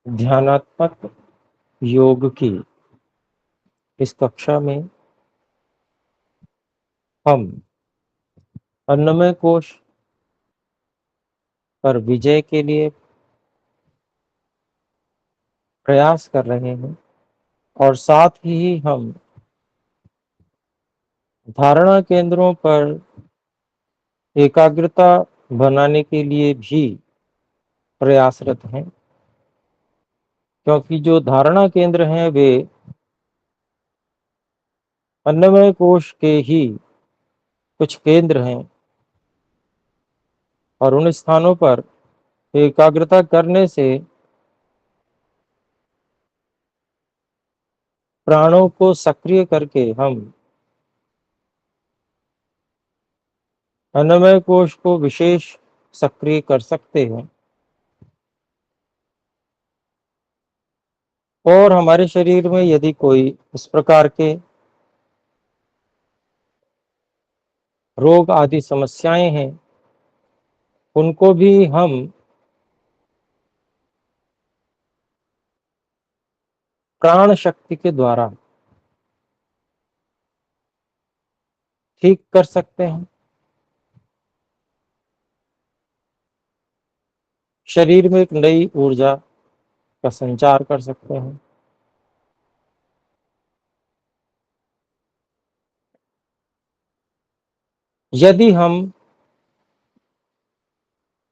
ध्यानात्मक योग की इस कक्षा में हम अन्नमय कोश पर विजय के लिए प्रयास कर रहे हैं और साथ ही हम धारणा केंद्रों पर एकाग्रता बनाने के लिए भी प्रयासरत हैं, क्योंकि जो धारणा केंद्र हैं वे अन्नमय कोश के ही कुछ केंद्र हैं और उन स्थानों पर एकाग्रता करने से प्राणों को सक्रिय करके हम अन्नमय कोश को विशेष सक्रिय कर सकते हैं और हमारे शरीर में यदि कोई इस प्रकार के रोग आदि समस्याएं हैं, उनको भी हम प्राण शक्ति के द्वारा ठीक कर सकते हैं। शरीर में एक नई ऊर्जा का संचार कर सकते हैं। यदि हम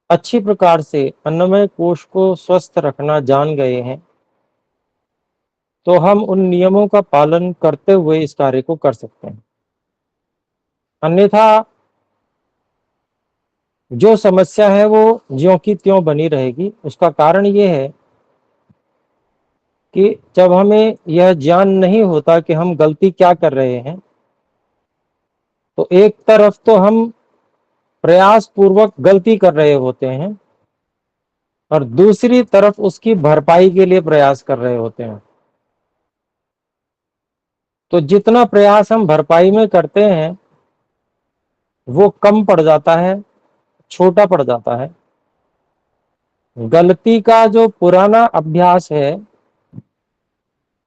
अच्छी प्रकार से अन्नमय कोश को स्वस्थ रखना जान गए हैं, तो हम उन नियमों का पालन करते हुए इस कार्य को कर सकते हैं। अन्यथा जो समस्या है वो ज्यों की त्यों बनी रहेगी। उसका कारण ये है कि जब हमें यह ज्ञान नहीं होता कि हम गलती क्या कर रहे हैं, तो एक तरफ तो हम प्रयास पूर्वक गलती कर रहे होते हैं और दूसरी तरफ उसकी भरपाई के लिए प्रयास कर रहे होते हैं। तो जितना प्रयास हम भरपाई में करते हैं वो कम पड़ जाता है, छोटा पड़ जाता है। गलती का जो पुराना अभ्यास है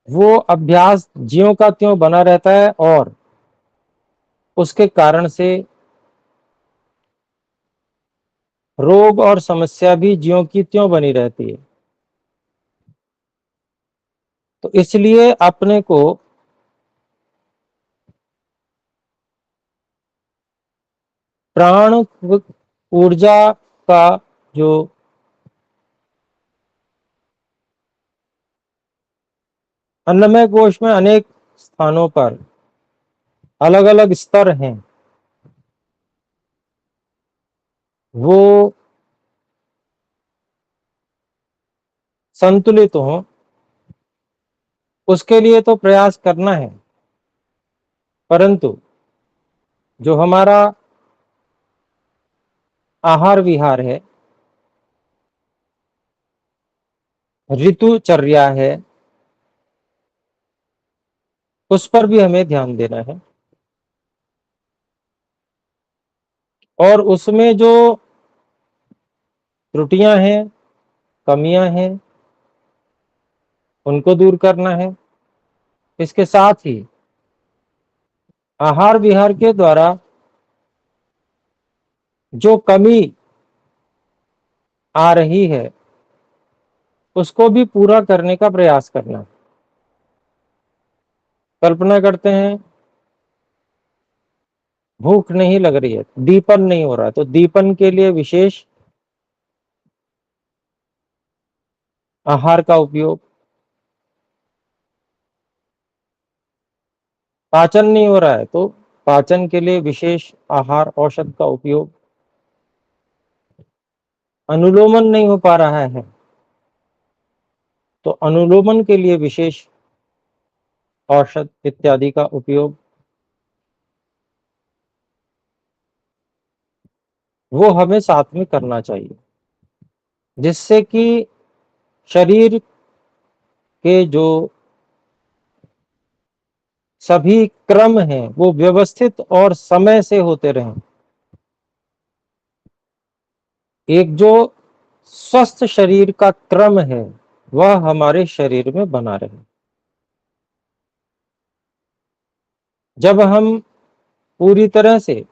वो अभ्यास ज्यों का त्यों बना रहता है और उसके कारण से रोग और समस्या भी ज्यों की त्यों बनी रहती है। तो इसलिए अपने को प्राण ऊर्जा का जो अन्नमय कोश में अनेक स्थानों पर अलग अलग स्तर हैं, वो संतुलित हो, उसके लिए तो प्रयास करना है। परंतु जो हमारा आहार विहार है, ऋतुचर्या है, उस पर भी हमें ध्यान देना है और उसमें जो त्रुटियां हैं, कमियां हैं, उनको दूर करना है। इसके साथ ही आहार विहार के द्वारा जो कमी आ रही है उसको भी पूरा करने का प्रयास करना। कल्पना करते हैं भूख नहीं लग रही है, दीपन नहीं हो रहा, तो दीपन के लिए विशेष आहार का उपयोग। पाचन नहीं हो रहा है तो पाचन के लिए विशेष आहार औषध का उपयोग। अनुलोमन नहीं हो पा रहा है तो अनुलोमन के लिए विशेष औषध इत्यादि का उपयोग, वो हमें साथ में करना चाहिए, जिससे कि शरीर के जो सभी क्रम हैं वो व्यवस्थित और समय से होते रहें। एक जो स्वस्थ शरीर का क्रम है वह हमारे शरीर में बना रहे। जब हम पूरी तरह से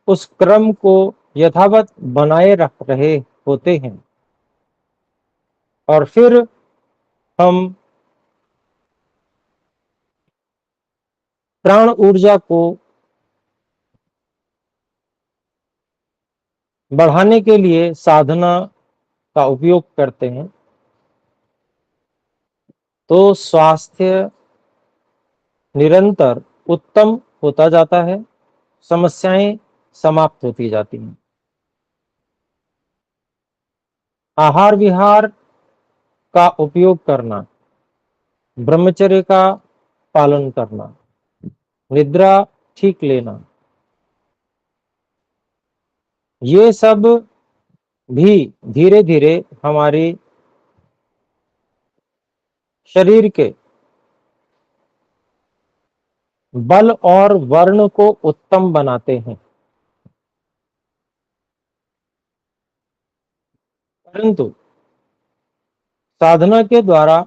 उस क्रम को यथावत बनाए रख रहे होते हैं और फिर हम प्राण ऊर्जा को बढ़ाने के लिए साधना का उपयोग करते हैं, तो स्वास्थ्य निरंतर उत्तम होता जाता है, समस्याएं समाप्त होती जाती हैं। आहार विहार का उपयोग करना, ब्रह्मचर्य का पालन करना, निद्रा ठीक लेना, ये सब भी धीरे धीरे हमारे शरीर के बल और वर्ण को उत्तम बनाते हैं। परंतु साधना के द्वारा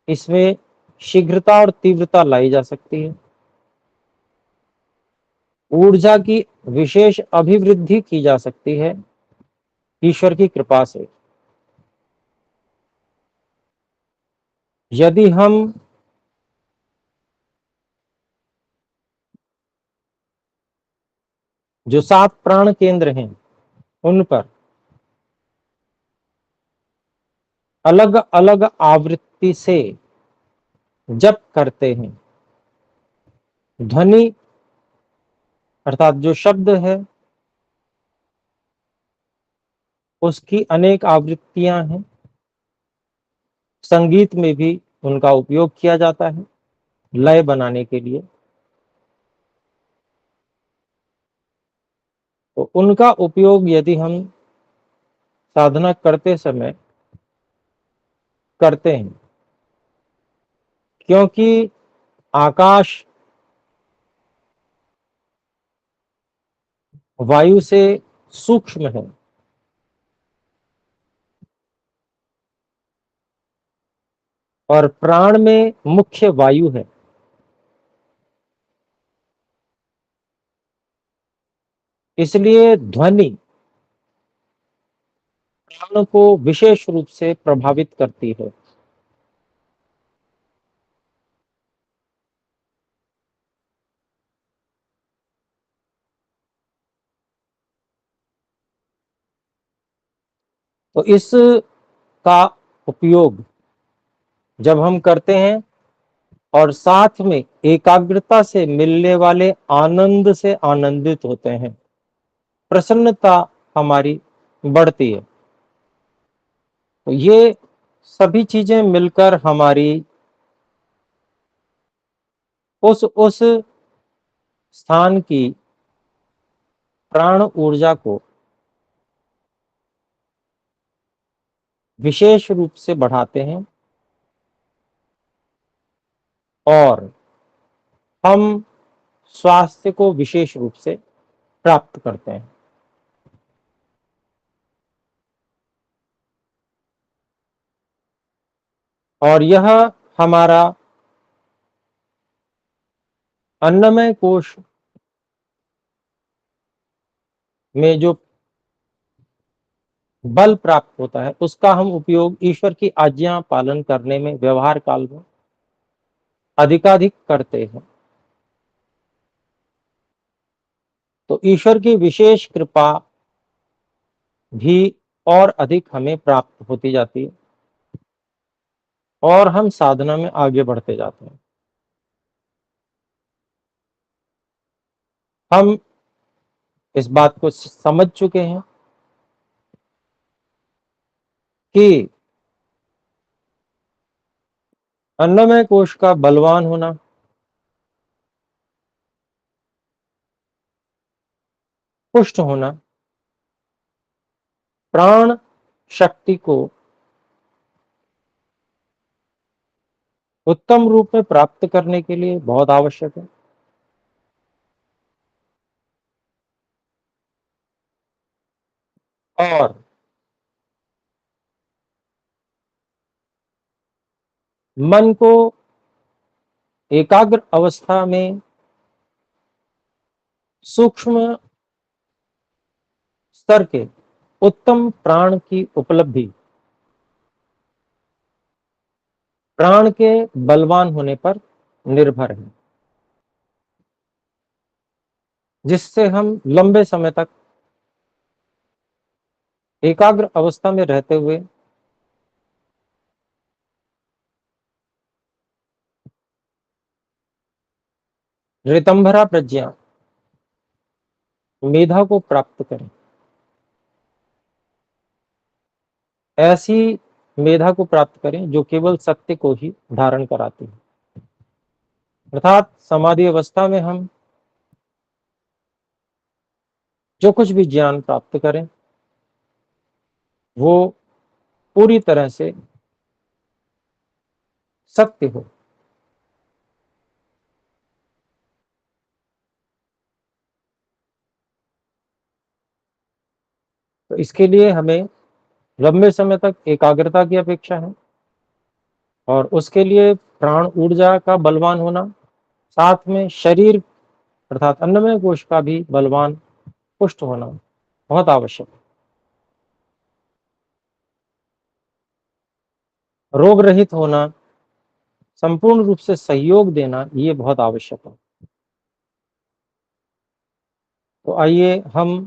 इसमें शीघ्रता और तीव्रता लाई जा सकती है। ऊर्जा की विशेष अभिवृद्धि की जा सकती है ईश्वर की कृपा से। यदि हम जो 7 प्राण केंद्र हैं उन पर अलग अलग आवृत्ति से जप करते हैं, ध्वनि अर्थात जो शब्द है उसकी अनेक आवृत्तियां हैं। संगीत में भी उनका उपयोग किया जाता है लय बनाने के लिए। तो उनका उपयोग यदि हम साधना करते समय करते हैं, क्योंकि आकाश वायु से सूक्ष्म है और प्राण में मुख्य वायु है, इसलिए ध्वनि प्राण को विशेष रूप से प्रभावित करती है। तो इस का उपयोग जब हम करते हैं और साथ में एकाग्रता से मिलने वाले आनंद से आनंदित होते हैं, प्रसन्नता हमारी बढ़ती है। तो ये सभी चीजें मिलकर हमारी उस स्थान की प्राण ऊर्जा को विशेष रूप से बढ़ाते हैं और हम स्वास्थ्य को विशेष रूप से प्राप्त करते हैं। और यह हमारा अन्नमय कोश में जो बल प्राप्त होता है उसका हम उपयोग ईश्वर की आज्ञा पालन करने में व्यवहार काल में अधिकाधिक करते हैं। तो ईश्वर की विशेष कृपा भी और अधिक हमें प्राप्त होती जाती है और हम साधना में आगे बढ़ते जाते हैं। हम इस बात को समझ चुके हैं कि अन्नमय कोश का बलवान होना, पुष्ट होना प्राण शक्ति को उत्तम रूप में प्राप्त करने के लिए बहुत आवश्यक है। और मन को एकाग्र अवस्था में सूक्ष्म स्तर के उत्तम प्राण की उपलब्धि प्राण के बलवान होने पर निर्भर है, जिससे हम लंबे समय तक एकाग्र अवस्था में रहते हुए ऋतंभरा प्रज्ञा मेधा को प्राप्त करें। ऐसी मेधा को प्राप्त करें जो केवल सत्य को ही धारण कराती है। अर्थात समाधि अवस्था में हम जो कुछ भी ज्ञान प्राप्त करें वो पूरी तरह से सत्य हो। तो इसके लिए हमें लंबे समय तक एकाग्रता की अपेक्षा है और उसके लिए प्राण ऊर्जा का बलवान होना, साथ में शरीर अर्थात अन्नमय कोश का भी बलवान पुष्ट होना बहुत आवश्यक है। रोग रहित होना, संपूर्ण रूप से सहयोग देना, ये बहुत आवश्यक है। तो आइए हम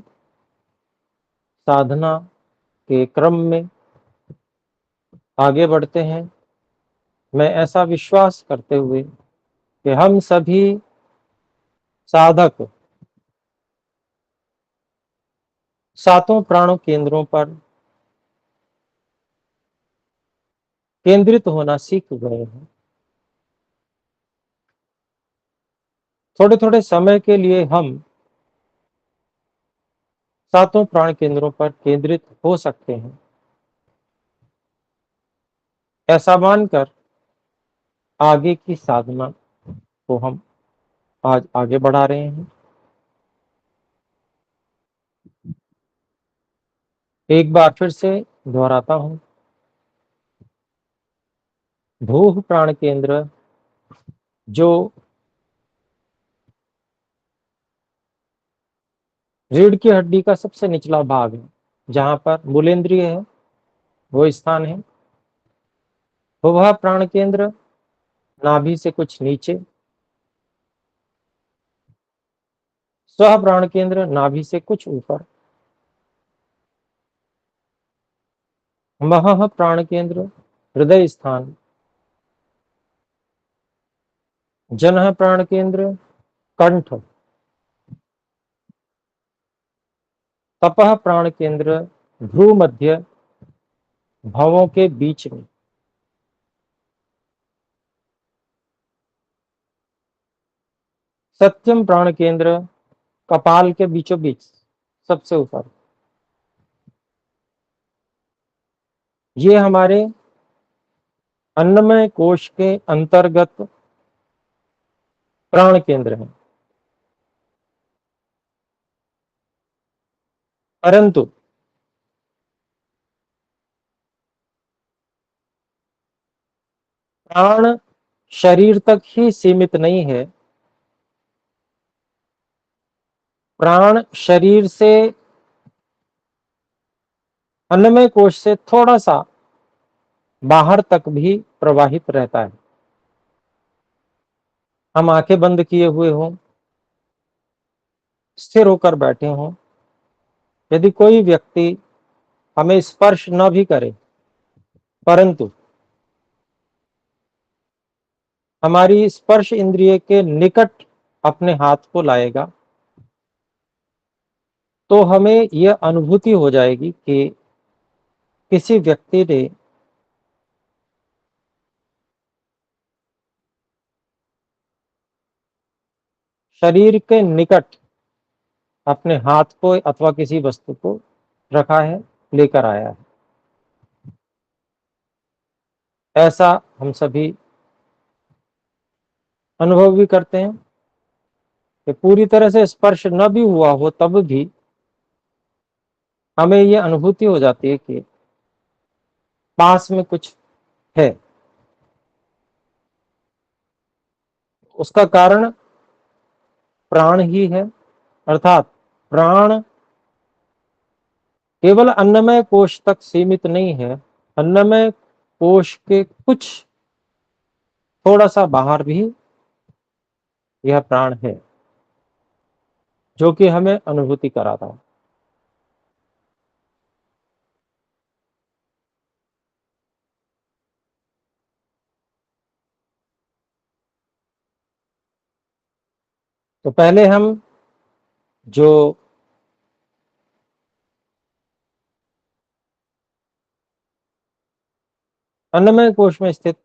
साधना के क्रम में आगे बढ़ते हैं, मैं ऐसा विश्वास करते हुए कि हम सभी साधक सातों प्राणों केंद्रों पर केंद्रित होना सीख गए हैं। थोड़े थोड़े समय के लिए हम सातों प्राण केंद्रों पर केंद्रित हो सकते हैं, ऐसा मानकर आगे की साधना को हम आज आगे बढ़ा रहे हैं। एक बार फिर से दोहराता हूं, भूह प्राण केंद्र जो रीढ़ की हड्डी का सबसे निचला भाग है, जहां पर मूलेंद्रिय है, वो स्थान है। भुभा प्राण केंद्र नाभि से कुछ नीचे, स्व प्राण केंद्र नाभि से कुछ ऊपर, महः प्राण केंद्र हृदय स्थान, जनः प्राण केंद्र कंठ, तपः प्राण केंद्र भ्रू मध्य भवों के बीच में, सत्यम प्राण केंद्र कपाल के बीचों बीच सबसे ऊपर। ये हमारे अन्नमय कोश के अंतर्गत प्राण केंद्र हैं। परंतु प्राण शरीर तक ही सीमित नहीं है, प्राण शरीर से अन्नमय कोश से थोड़ा सा बाहर तक भी प्रवाहित रहता है। हम आंखें बंद किए हुए हों, स्थिर होकर बैठे हों, यदि कोई व्यक्ति हमें स्पर्श न भी करे परंतु हमारी स्पर्श इंद्रिय के निकट अपने हाथ को लाएगा तो हमें यह अनुभूति हो जाएगी कि किसी व्यक्ति ने शरीर के निकट अपने हाथ को अथवा किसी वस्तु को रखा है, लेकर आया है। ऐसा हम सभी अनुभव भी करते हैं कि पूरी तरह से स्पर्श न भी हुआ हो तब भी हमें यह अनुभूति हो जाती है कि पास में कुछ है। उसका कारण प्राण ही है। अर्थात प्राण केवल अन्नमय कोश तक सीमित नहीं है, अन्नमय कोश के कुछ थोड़ा सा बाहर भी यह प्राण है, जो कि हमें अनुभूति कराता है। तो पहले हम जो अन्नमय कोश में स्थित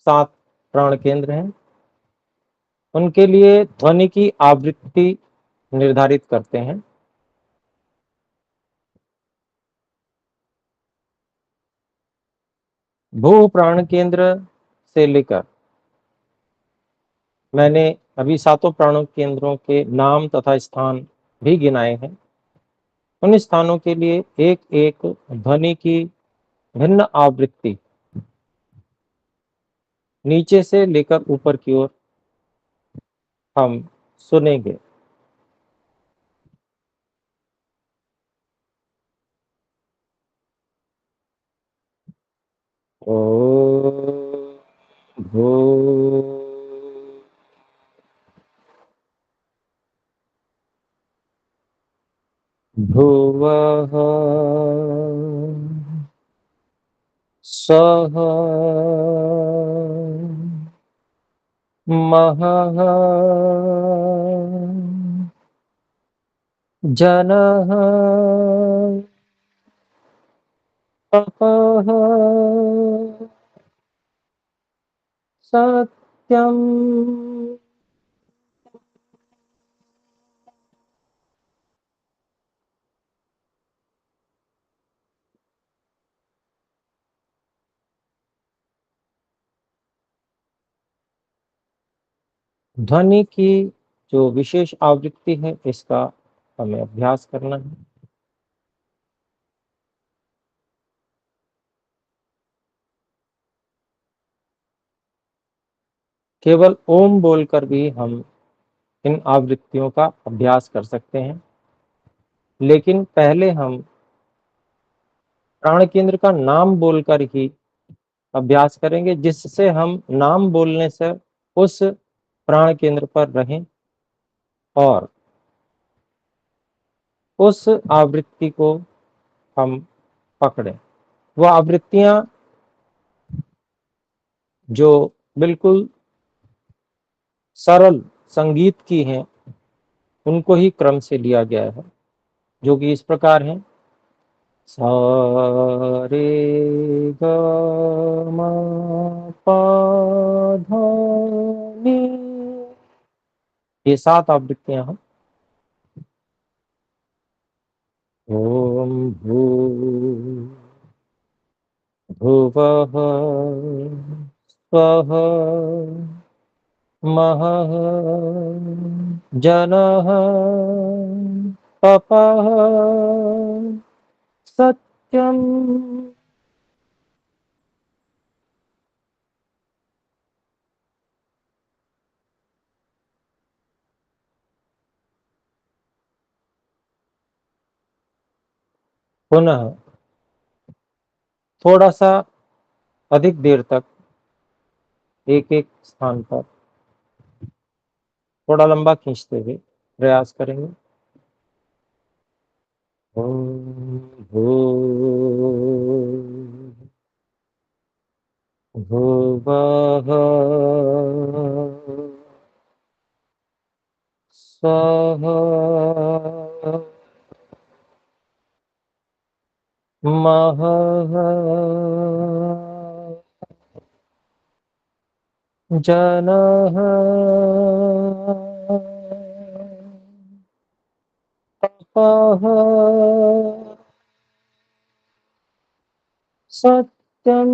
7 प्राण केंद्र हैं, उनके लिए ध्वनि की आवृत्ति निर्धारित करते हैं। भू प्राण केंद्र से लेकर, मैंने अभी 7 प्राणों केंद्रों के नाम तथा स्थान भी गिनाए हैं। उन स्थानों के लिए एक एक ध्वनि की भिन्न आवृत्ति नीचे से लेकर ऊपर की ओर हम सुनेंगे। ओ भू भुवः स्वः महः जनः तपः सत्यम। ध्वनि की जो विशेष आवृत्ति है, इसका हमें अभ्यास करना है। केवल ओम बोलकर भी हम इन आवृत्तियों का अभ्यास कर सकते हैं, लेकिन पहले हम प्राण केंद्र का नाम बोलकर ही अभ्यास करेंगे, जिससे हम नाम बोलने से उस प्राण केंद्र पर रहें और उस आवृत्ति को हम पकड़ें। वह आवृत्तियां जो बिल्कुल सरल संगीत की हैं, उनको ही क्रम से लिया गया है, जो कि इस प्रकार है: सा रे ग म प ध नि। ये 7 आवृत्तियां हैं। ओम भू भुवः स्वः महः जनः तपः सत्यम। पुनः थोड़ा सा अधिक देर तक एक एक स्थान पर थोड़ा लंबा खींचते हुए प्रयास करेंगे। ओम भुवः स्वः महः जनः तपः सत्यम।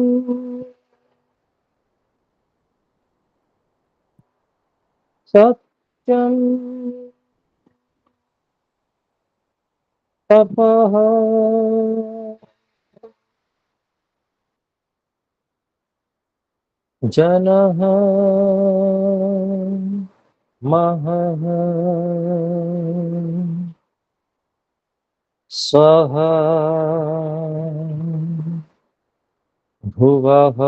सत्यम तपः जनः महः स्वः भुवः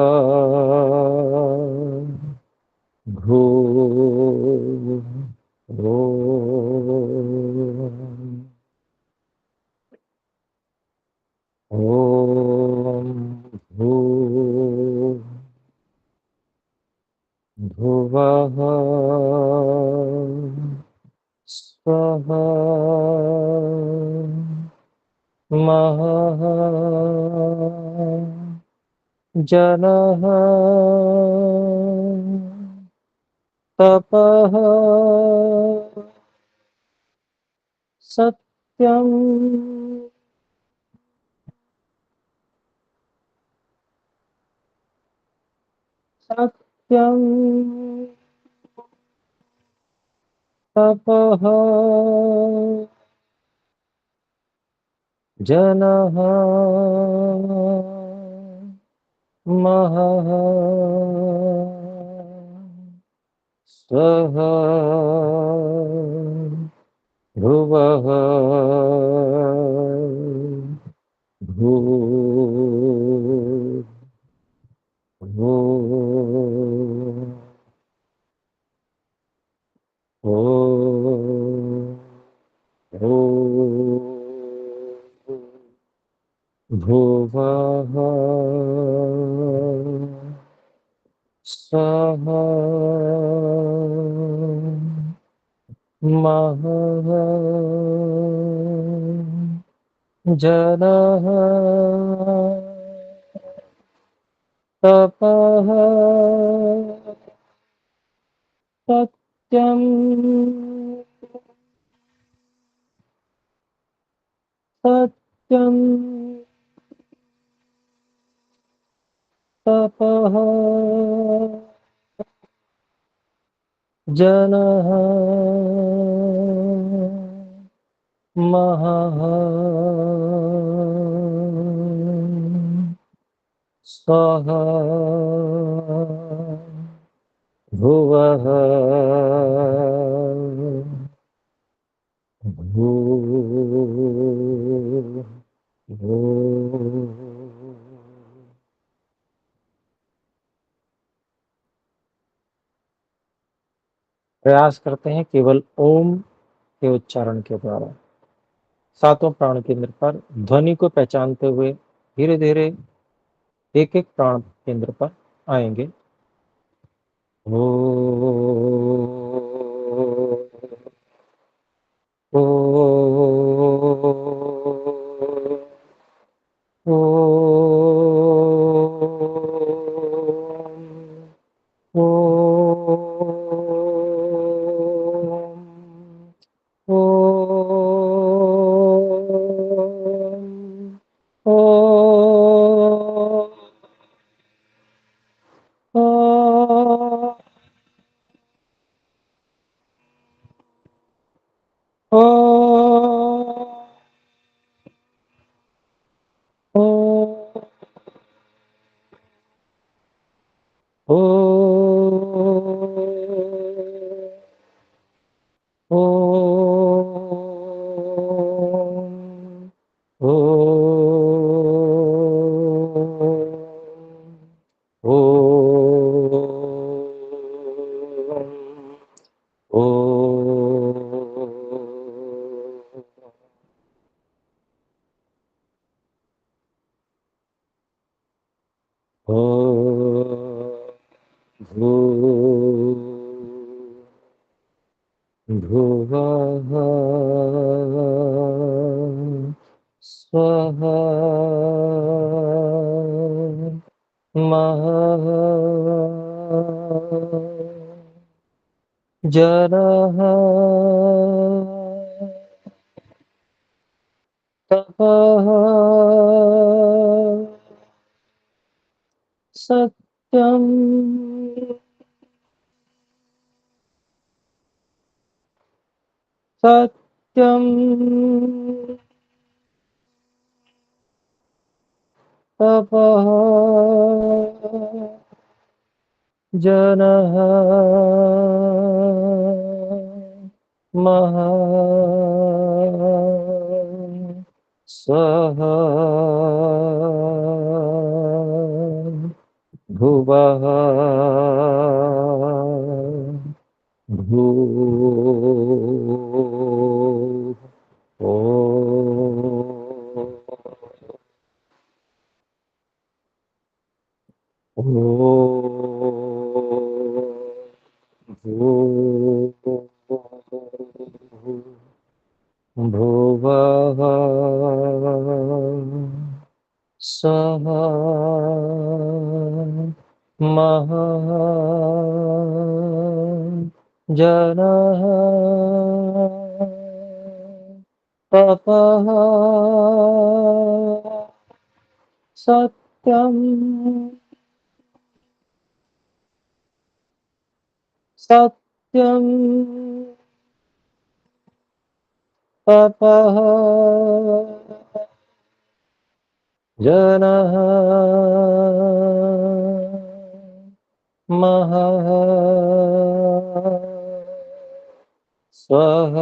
ॐ भुवः स्वः महः जनः तपः सत्यम् सत्यम् तपः जनः महः स्वः ध्रुवः भू भू ओ ओ भुवः स्वः महः जनः तपः सत्यम् सत्यम् तपः जनः महः स्वः भुवः भू भू प्रयास करते हैं केवल ओम के उच्चारण के द्वारा सातों प्राण केंद्र पर ध्वनि को पहचानते हुए धीरे धीरे एक एक प्राण केंद्र पर आएंगे। ओ ओ ओ ओ भुवः स्वः महः जनः तपः सत्यम् सत्यम् तपः जनः महान् स्वः भुवः भूः ॐ भुवः स्वः महान् जनः तपः सत्यम् सत्यम् तपः जनः महः स्वः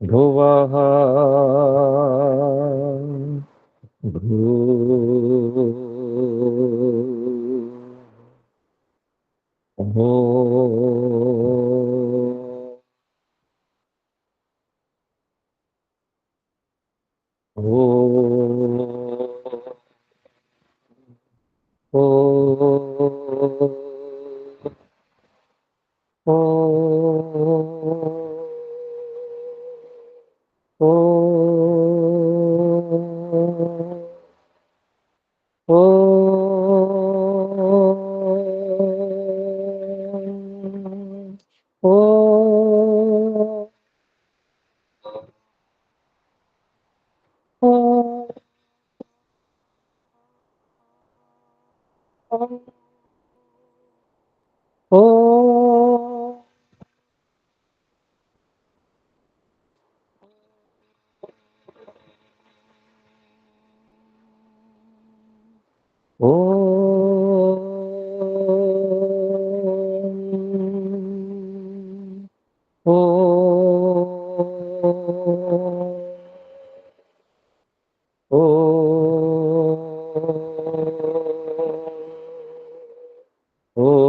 भुवः भूः ओ ओ ओ ओ ओ ओ ओ ओ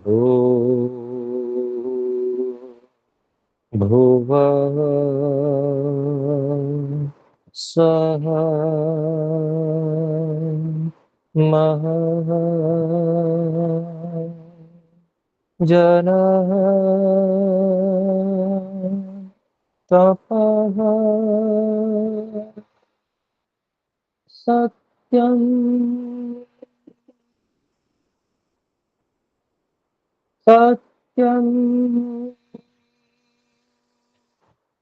ओ भुवः स्वः महः जनः तपः सत्यम् सत्यम्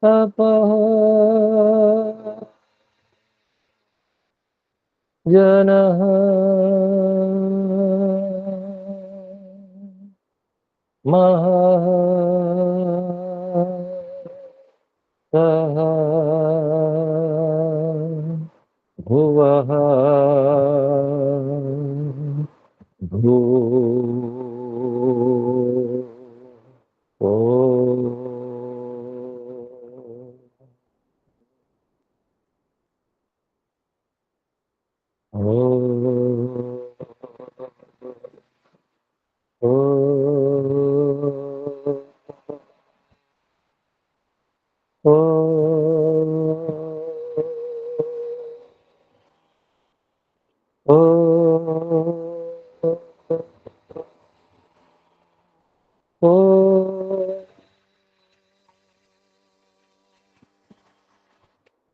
तपः जनः महः सः भुवः भूः ओ ओ ओ ओ ओ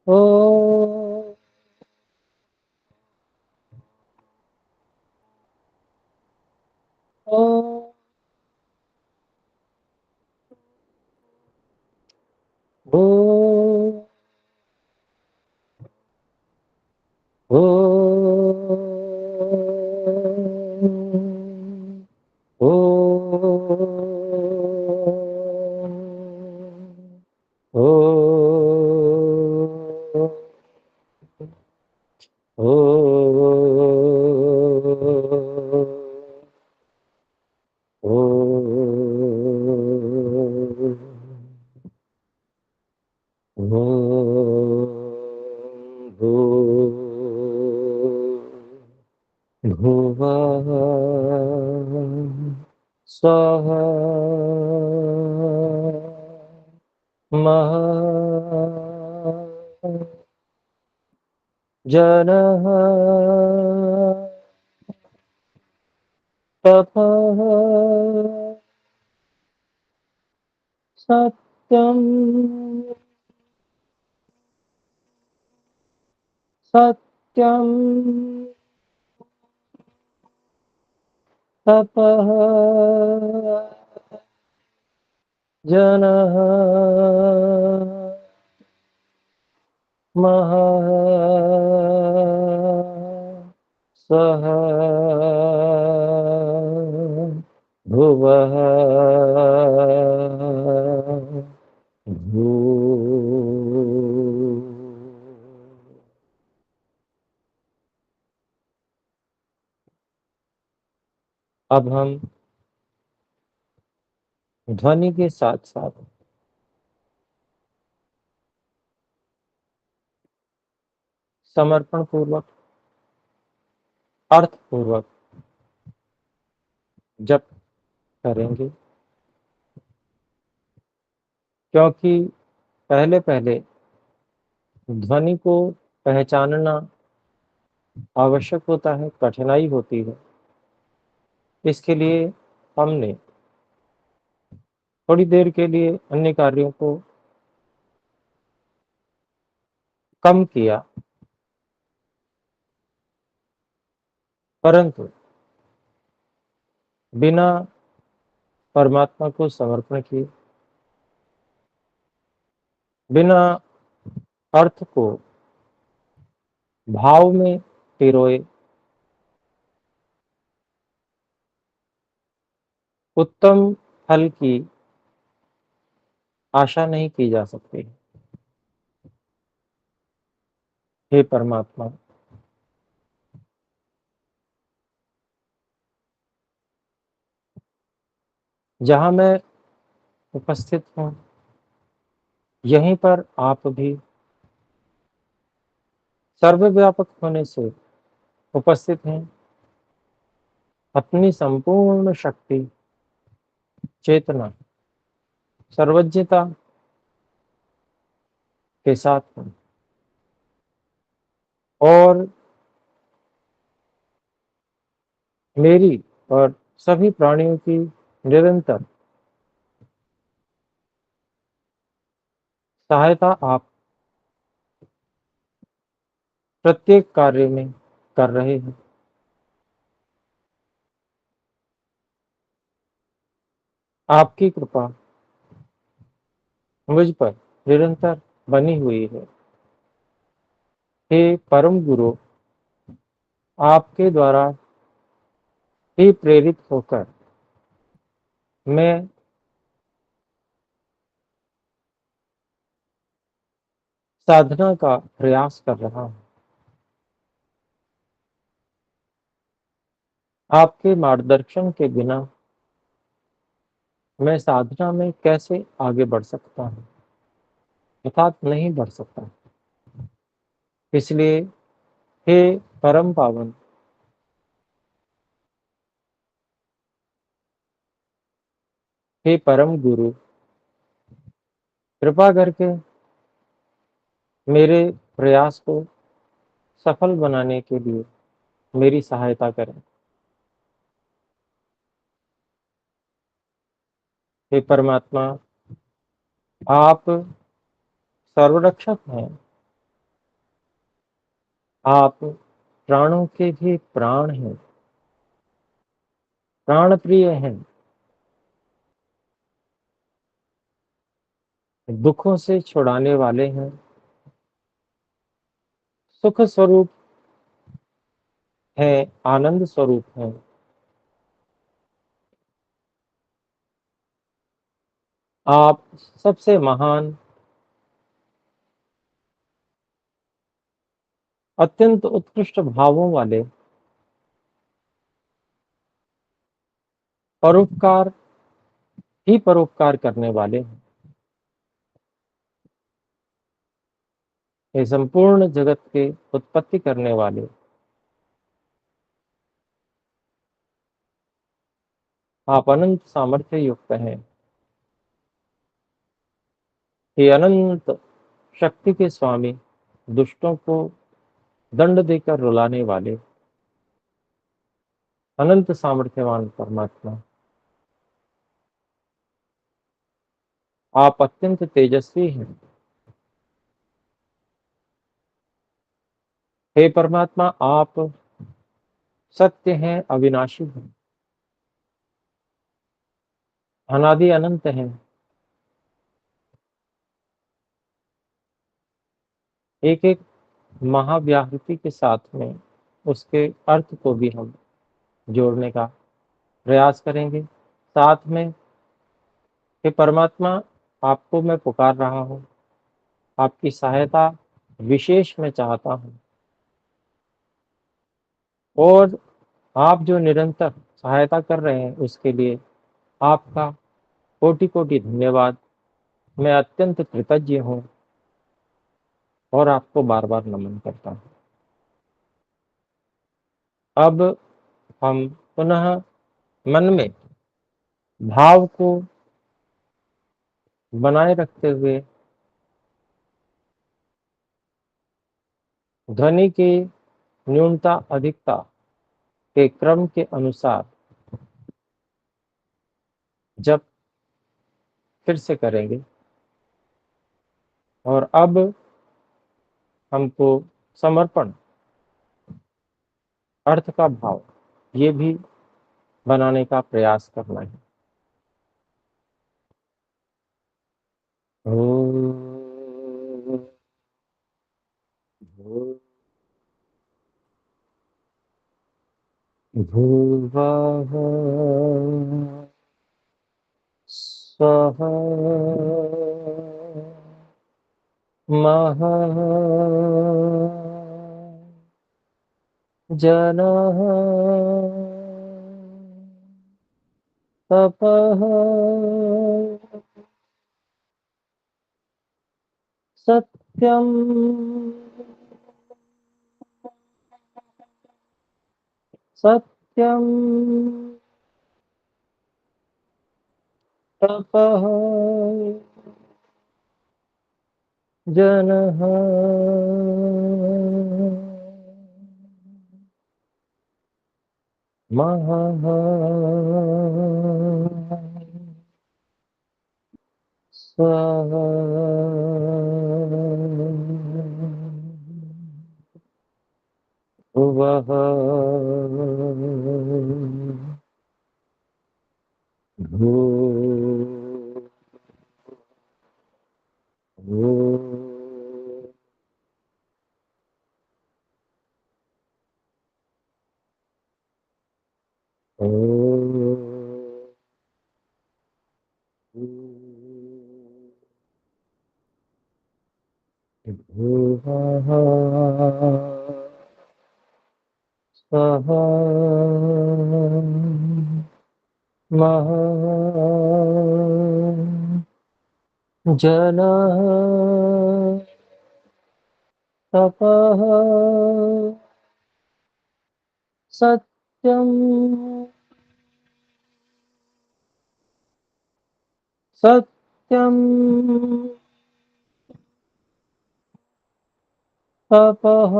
ओ ओ ओ ओ ओ ओ भुवः स्वः महः जनः तपः सत्यम् सत्यम् तपः जनः महः सः भुवः भू। अब हम ध्वनि के साथ साथ समर्पण पूर्वक, अर्थ पूर्वक जप करेंगे, क्योंकि पहले पहले ध्वनि को पहचानना आवश्यक होता है, कठिनाई होती है। इसके लिए हमने थोड़ी देर के लिए अन्य कार्यों को कम किया, परंतु बिना परमात्मा को समर्पण किए, बिना अर्थ को भाव में पिरोए उत्तम फल की आशा नहीं की जा सकती। हे परमात्मा, जहाँ मैं उपस्थित हूँ, यहीं पर आप भी सर्वव्यापक होने से उपस्थित हैं। अपनी संपूर्ण शक्ति, चेतना, सर्वज्ञता के साथ हूँ और मेरी और सभी प्राणियों की निरंतर सहायता आप प्रत्येक कार्य में कर रहे हैं। आपकी कृपा मुझ पर निरंतर बनी हुई है। हे परम गुरु, आपके द्वारा ही प्रेरित होकर मैं साधना का प्रयास कर रहा हूँ। आपके मार्गदर्शन के बिना मैं साधना में कैसे आगे बढ़ सकता हूँ, अर्थात नहीं बढ़ सकता। इसलिए हे परम पावन, हे परम गुरु, कृपा करके मेरे प्रयास को सफल बनाने के लिए मेरी सहायता करें। हे परमात्मा, आप सर्वरक्षक हैं। आप प्राणों के भी प्राण हैं, प्राण प्रिय हैं, दुखों से छुड़ाने वाले हैं, सुख स्वरूप हैं, आनंद स्वरूप हैं। आप सबसे महान अत्यंत उत्कृष्ट भावों वाले, परोपकार ही परोपकार करने वाले हैं। ये संपूर्ण जगत के उत्पत्ति करने वाले आप अनंत सामर्थ्य युक्त हैं। हे अनंत शक्ति के स्वामी, दुष्टों को दंड देकर रुलाने वाले अनंत सामर्थ्यवान परमात्मा, आप अत्यंत तेजस्वी हैं। हे परमात्मा, आप सत्य हैं, अविनाशी हैं, अनादि अनंत हैं। एक एक महाव्याहृति के साथ में उसके अर्थ को भी हम जोड़ने का प्रयास करेंगे। साथ में, हे परमात्मा, आपको मैं पुकार रहा हूँ, आपकी सहायता विशेष मैं चाहता हूँ, और आप जो निरंतर सहायता कर रहे हैं उसके लिए आपका कोटि कोटि धन्यवाद। मैं अत्यंत कृतज्ञ हूँ और आपको बार बार नमन करता हूँ। अब हम पुनः मन में भाव को बनाए रखते हुए ध्वनि की न्यूनता अधिकता के क्रम के अनुसार जब फिर से करेंगे। और अब हमको समर्पण, अर्थ का भाव, ये भी बनाने का प्रयास करना है। भूर्भुवः स्वः महः जनः तपः सत्यं सत्यं तपः जनः महः स्वः भुवः भूः भूः भुवः स्वः महः जनः तपः सत्यं सत्यं तपः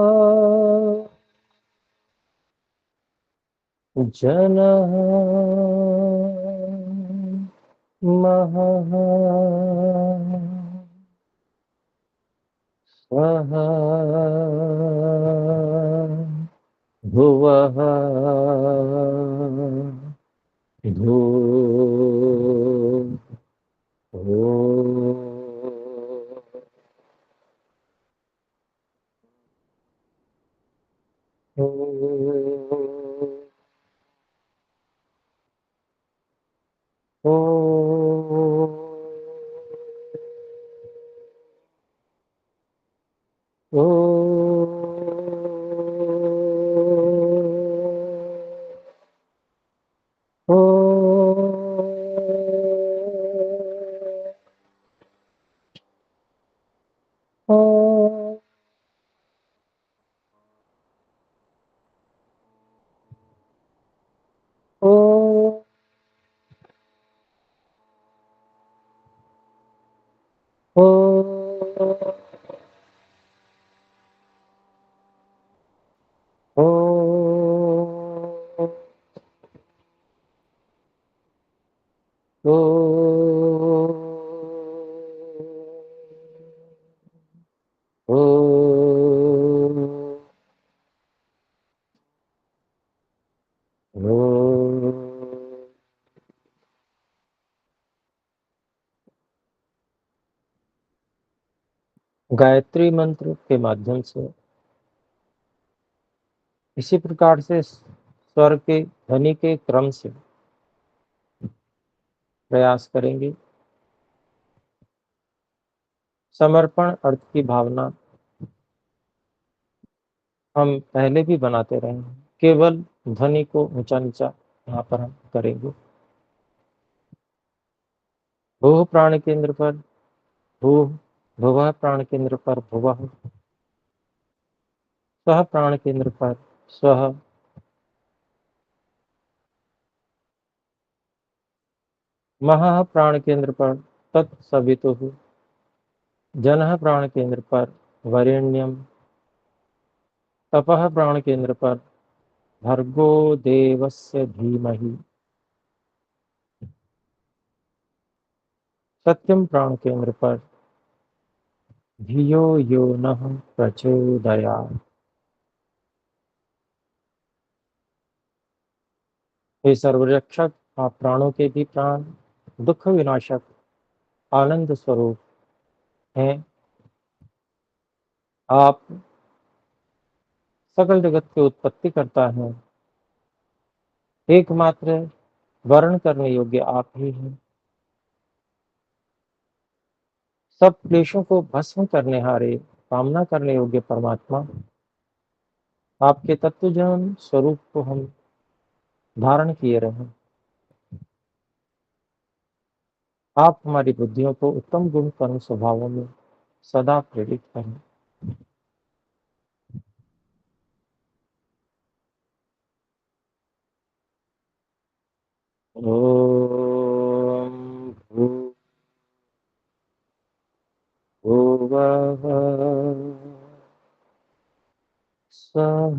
जनः महः स्वः भुवः भूः ओम। गायत्री मंत्र के माध्यम से इसी प्रकार से स्वर के ध्वनि के क्रम से प्रयास करेंगे। समर्पण अर्थ की भावना हम पहले भी बनाते रहे हैं, केवल ध्वनि को ऊंचा नीचा यहाँ पर हम करेंगे। भूः प्राण केंद्र पर भूः, भुवः प्राण केंद्र पर भुवः, स्वः प्राण केंद्र पर स्वः, महः प्राण केंद्र पर तत्सवितुः, जनः प्राण केंद्र पर वरेण्यम, तपः प्राण केंद्र पर भर्गो देवस्य धीमहि, सत्यम प्राण केंद्र पर धियो यो नः प्रचोदयात्। हे सर्वरक्षक, आप प्राणों के भी प्राण, दुख विनाशक, आनंद स्वरूप हैं। आप सकल जगत की उत्पत्ति करता है। एकमात्र वर्ण करने योग्य आप ही हैं। सब क्लेशों को भस्म करने हारे, कामना करने योग्य परमात्मा, आपके तत्वज्ञान स्वरूप को हम धारण किए रहें। आप हमारी बुद्धियों को उत्तम गुण कर्म स्वभावों में सदा प्रेरित करें। ओम भूर्भुवः स्वः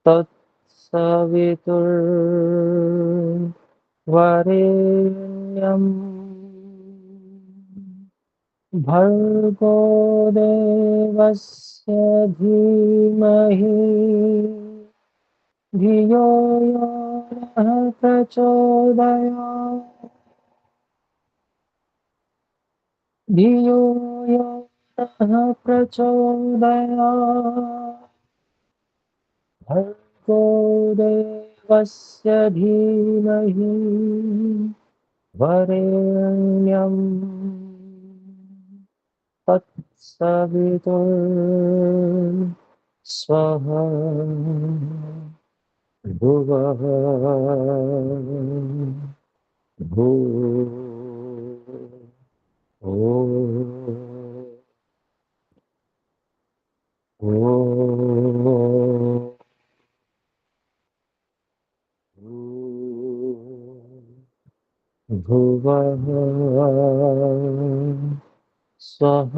तत्सवितुर्वरेण्यम् भर्गो देवस्य धीमहि धियो यो नः प्रचोदयात्। धियो यो नः प्रचोदयात्। भर्गो देवस्य धीमहि वरेण्यं तत्सवितुर्वरेण्यं भुवः भूः भुवः स्वः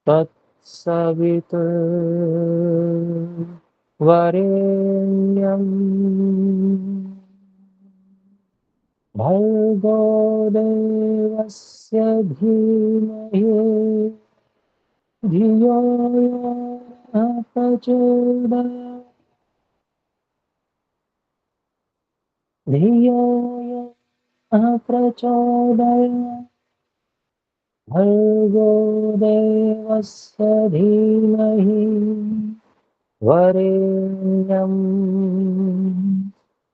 तत्सवितुर्वरेण्यं भर्गो देवस्य धीमहि धियो यो नः प्रचोदयात्। धियो यो नः प्रचोदयात्। भर्गो देवस्य धीमहि वरेण्यं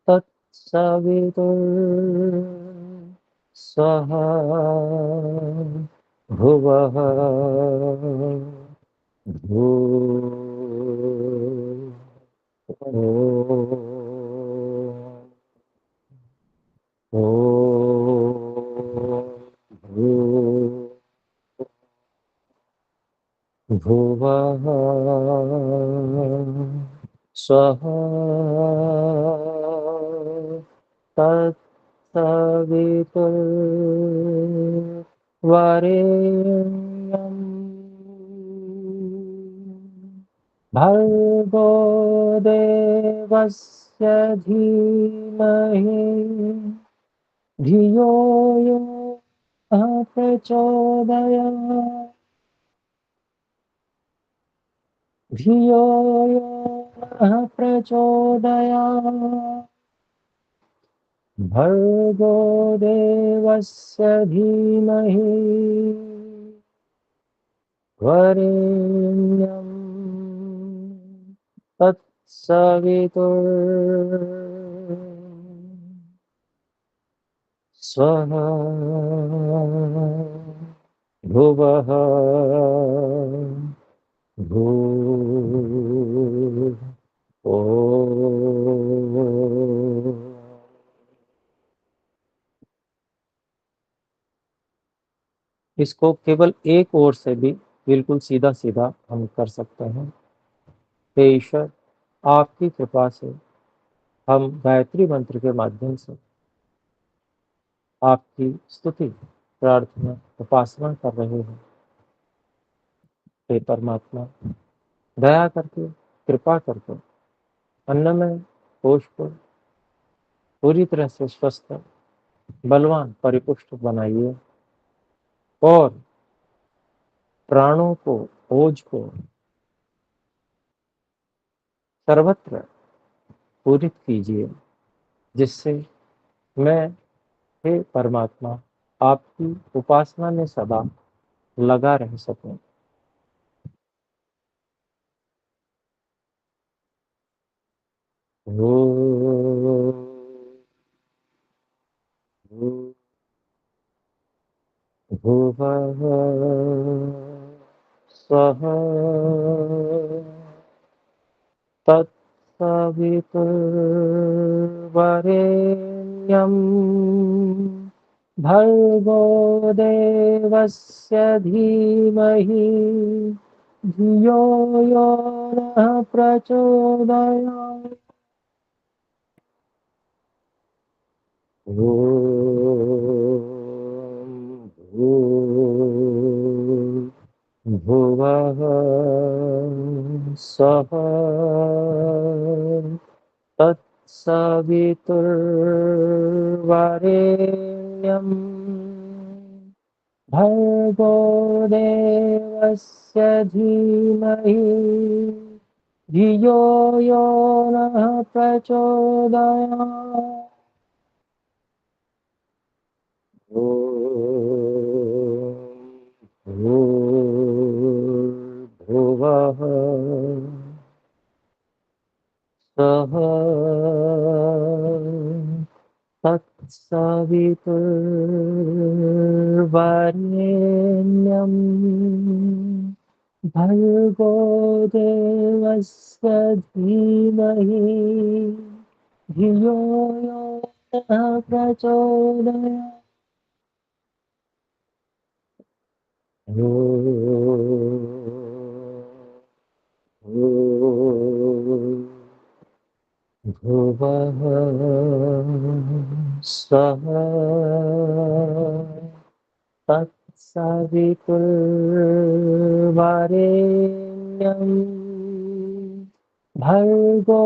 तत्सवितुर्वरेण्यं भुवः भुवः स्वः तत्सवितुर्वरेण्यं भर्गो देवस्य धीमहि धियो यो नः प्रचोदयात्। धियो यो नः प्रचोदयात् भर्गो देवस्य धीमहि वरेण्यं तत्सवितुर्वरेण्यं भुवः भूः ओम्। इसको केवल एक ओर से भी बिल्कुल सीधा सीधा हम कर सकते हैं। हे ईश्वर, आपकी कृपा से हम गायत्री मंत्र के माध्यम से आपकी स्तुति, प्रार्थना, उपासना कर रहे हैं। हे परमात्मा, दया करके, कृपा करके अन्नमय कोश को पूरी तरह से स्वस्थ, बलवान, परिपुष्ट बनाइए और प्राणों को, ओज को सर्वत्र पूरित कीजिए, जिससे मैं, हे परमात्मा, आपकी उपासना में सदा लगा रह सकूं। भुवः स्वः तत्सवितुर्वरेण्यं भर्गो देवस्य धीमहि धियो यो नः प्रचोदयात्। ॐ भुवः स्वः तत्सवितुर्वरेण्यं भर्गो देवस्य धीमहि धियो यो नः प्रचोदयात्। भूर्भुवः स्वः तत्सवितुर्वरेण्यं भर्गो देवस्य धीमहि धियो यो नः प्रचोदयात्। भुवः स्वः तत्सवितुर्वरेण्यं भर्गो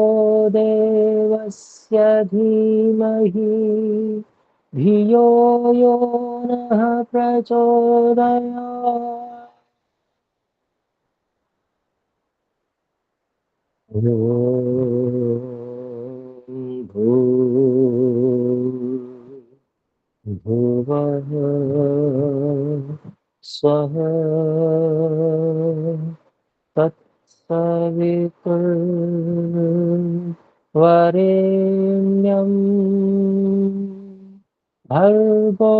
देवस्य धीमहि धियो यो नः प्रचोदयात्। ॐ भुवः स्वः तत्सवितुर्वरेण्यं भर्गो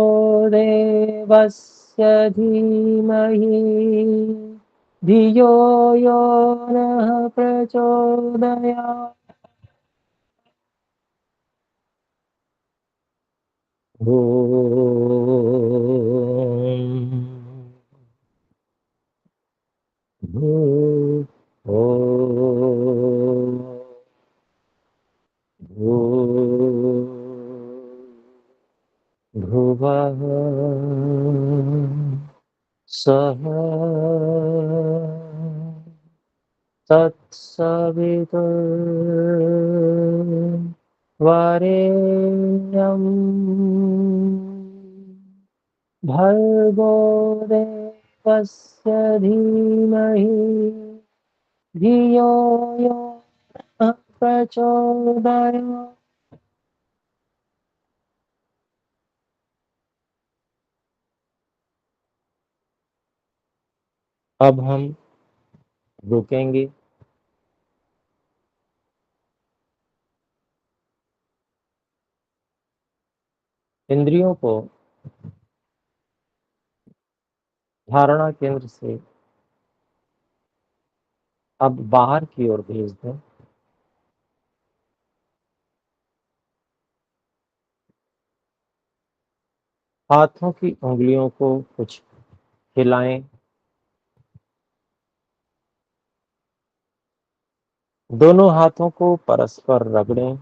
देवस्य धीमहि धियो यो नः प्रचोदयात्। ॐ भूः भुवः स्वः तत्सवितुर्वरेण्यं भर्गो देवस्य धीमहि धियो यो न प्रचोदयात्। अब हम रुकेंगे, इंद्रियों को धारणा केंद्र से अब बाहर की ओर भेज दें। हाथों की उंगलियों को कुछ हिलाएं, दोनों हाथों को परस्पर रगड़ें,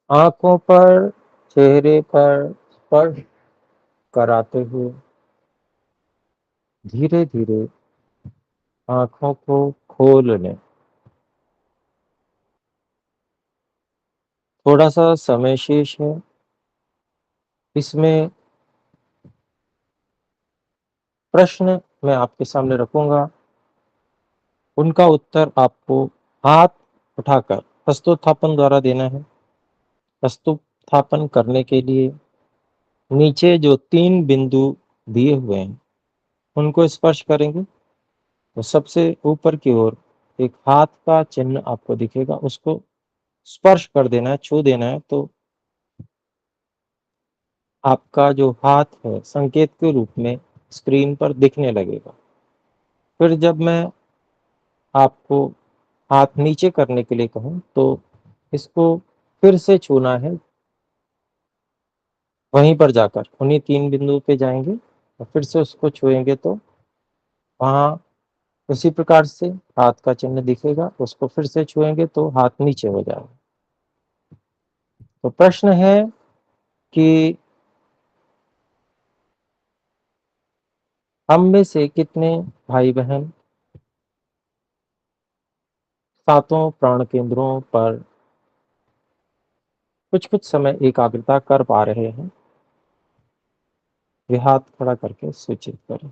आंखों पर, चेहरे पर स्पर्श कराते हुए धीरे धीरे आंखों को खोल लें। थोड़ा सा समय शेष है, इसमें प्रश्न मैं आपके सामने रखूंगा, उनका उत्तर आपको हाथ उठाकर हस्तोत्थापन द्वारा देना है। हस्तोत्थापन करने के लिए नीचे जो 3 बिंदु दिए हुए हैं उनको स्पर्श करेंगे, तो सबसे ऊपर की ओर एक हाथ का चिन्ह आपको दिखेगा, उसको स्पर्श कर देना है, छू देना है, तो आपका जो हाथ है संकेत के रूप में स्क्रीन पर दिखने लगेगा। फिर जब मैं आपको हाथ नीचे करने के लिए कहूँ तो इसको फिर से छूना है, वहीं पर जाकर उन्हीं 3 बिंदु पे जाएंगे और फिर से उसको छुएंगे तो वहाँ उसी प्रकार से हाथ का चिन्ह दिखेगा, उसको फिर से छुएंगे तो हाथ नीचे हो जाएगा। तो प्रश्न है कि हम में से कितने भाई बहन सातों प्राण केंद्रों पर कुछ कुछ समय एकाग्रता कर पा रहे हैं, वे हाथ खड़ा करके सूचित करें।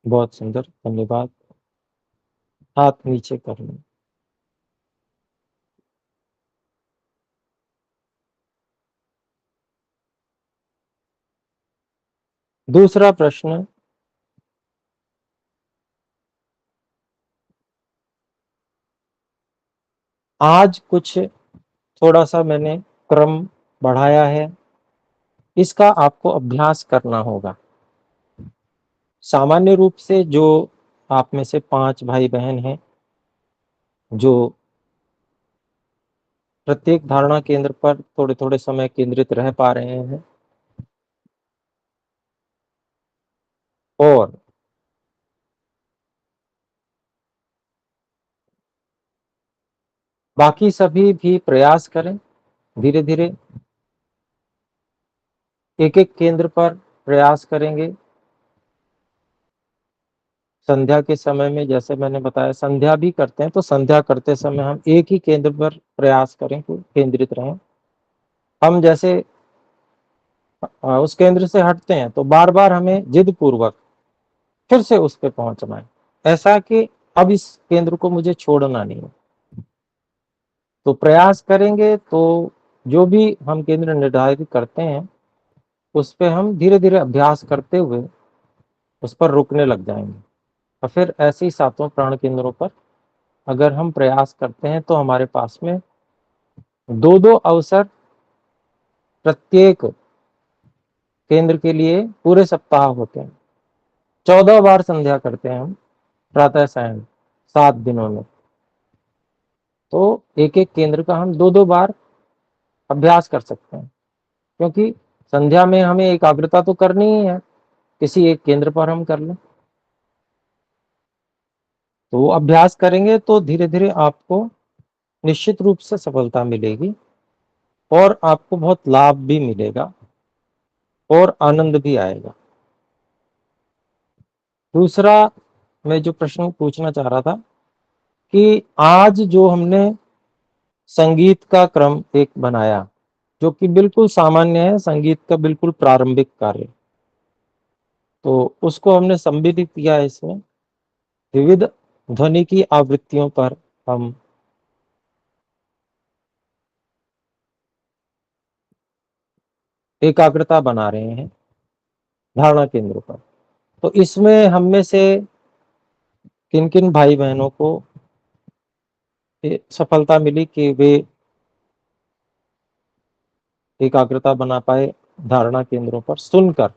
बहुत सुंदर, धन्यवाद। हाथ नीचे कर लें। दूसरा प्रश्न, आज कुछ थोड़ा सा मैंने क्रम बढ़ाया है, इसका आपको अभ्यास करना होगा। सामान्य रूप से जो आप में से 5 भाई बहन हैं जो प्रत्येक धारणा केंद्र पर थोड़े थोड़े समय केंद्रित रह पा रहे हैं और बाकी सभी भी प्रयास करें, धीरे धीरे एक एक केंद्र पर प्रयास करेंगे। संध्या के समय में जैसे मैंने बताया संध्या भी करते हैं, तो संध्या करते समय हम एक ही केंद्र पर प्रयास करें कि केंद्रित रहें। हम जैसे उस केंद्र से हटते हैं तो बार बार हमें जिद पूर्वक फिर से उस पे पहुंचना है, ऐसा कि अब इस केंद्र को मुझे छोड़ना नहीं है। तो प्रयास करेंगे तो जो भी हम केंद्र निर्धारित करते हैं उस पे हम धीरे धीरे अभ्यास करते हुए उस पर रुकने लग जाएंगे और फिर ऐसे ही सातों प्राण केंद्रों पर अगर हम प्रयास करते हैं तो हमारे पास में दो दो अवसर प्रत्येक केंद्र के लिए पूरे सप्ताह होते हैं। 14 बार संध्या करते हैं हम प्रातः सायं 7 दिनों में, तो एक एक केंद्र का हम दो दो बार अभ्यास कर सकते हैं, क्योंकि संध्या में हमें एकाग्रता तो करनी ही है, किसी एक केंद्र पर हम कर लें तो वो अभ्यास करेंगे तो धीरे धीरे आपको निश्चित रूप से सफलता मिलेगी और आपको बहुत लाभ भी मिलेगा और आनंद भी आएगा। दूसरा मैं जो प्रश्न पूछना चाह रहा था कि आज जो हमने संगीत का क्रम एक बनाया, जो कि बिल्कुल सामान्य है, संगीत का बिल्कुल प्रारंभिक कार्य। तो उसको हमने सम्मिलित किया है इसमें। विविध ध्वनि की आवृत्तियों पर हम एकाग्रता बना रहे हैं धारणा केंद्र पर। तो इसमें हम में से किन किन भाई बहनों को ये सफलता मिली कि वे एकाग्रता बना पाए धारणा केंद्रों पर सुनकर।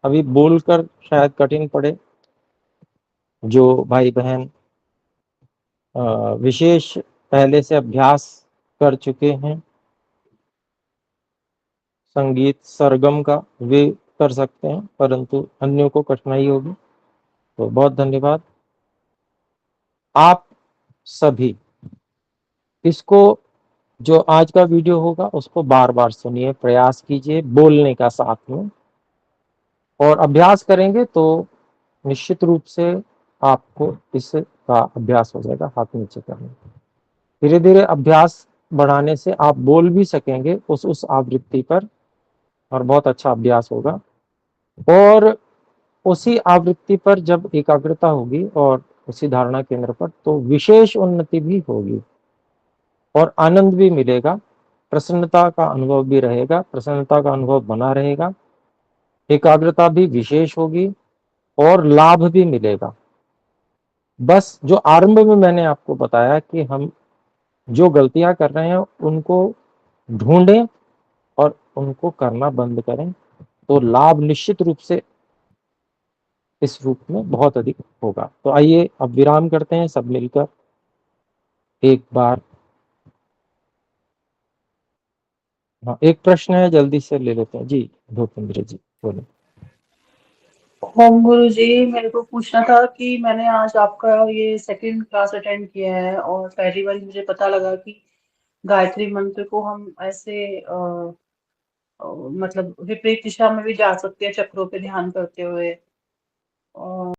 अभी बोलकर शायद कठिन पड़े। जो भाई बहन विशेष पहले से अभ्यास कर चुके हैं संगीत सरगम का, वे कर सकते हैं, परंतु अन्यों को कठिनाई होगी। तो बहुत धन्यवाद। आप सभी इसको, जो आज का वीडियो होगा उसको बार बार सुनिए, प्रयास कीजिए बोलने का साथ में, और अभ्यास करेंगे तो निश्चित रूप से आपको इसका अभ्यास हो जाएगा हाथ नीचे करने। धीरे धीरे अभ्यास बढ़ाने से आप बोल भी सकेंगे उस आवृत्ति पर, और बहुत अच्छा अभ्यास होगा। और उसी आवृत्ति पर जब एकाग्रता होगी और उसी धारणा केंद्र पर, तो विशेष उन्नति भी होगी और आनंद भी मिलेगा, प्रसन्नता का अनुभव भी रहेगा, प्रसन्नता का अनुभव बना रहेगा, एकाग्रता भी विशेष होगी और लाभ भी मिलेगा। बस जो आरंभ में मैंने आपको बताया कि हम जो गलतियां कर रहे हैं उनको ढूंढें और उनको करना बंद करें, तो लाभ निश्चित रूप से इस रूप में बहुत अधिक होगा। तो आइए अब विराम करते हैं सब मिलकर एक बार। हाँ, एक प्रश्न है, जल्दी से ले लेते हैं जी। भूपेंद्र जी बोले। ओम गुरु जी, मेरे को पूछना था कि मैंने आज आपका ये सेकंड क्लास अटेंड किया है और पहली बार मुझे पता लगा कि गायत्री मंत्र को हम ऐसे मतलब विपरीत दिशा में भी जा सकते हैं चक्रों पे ध्यान करते हुए।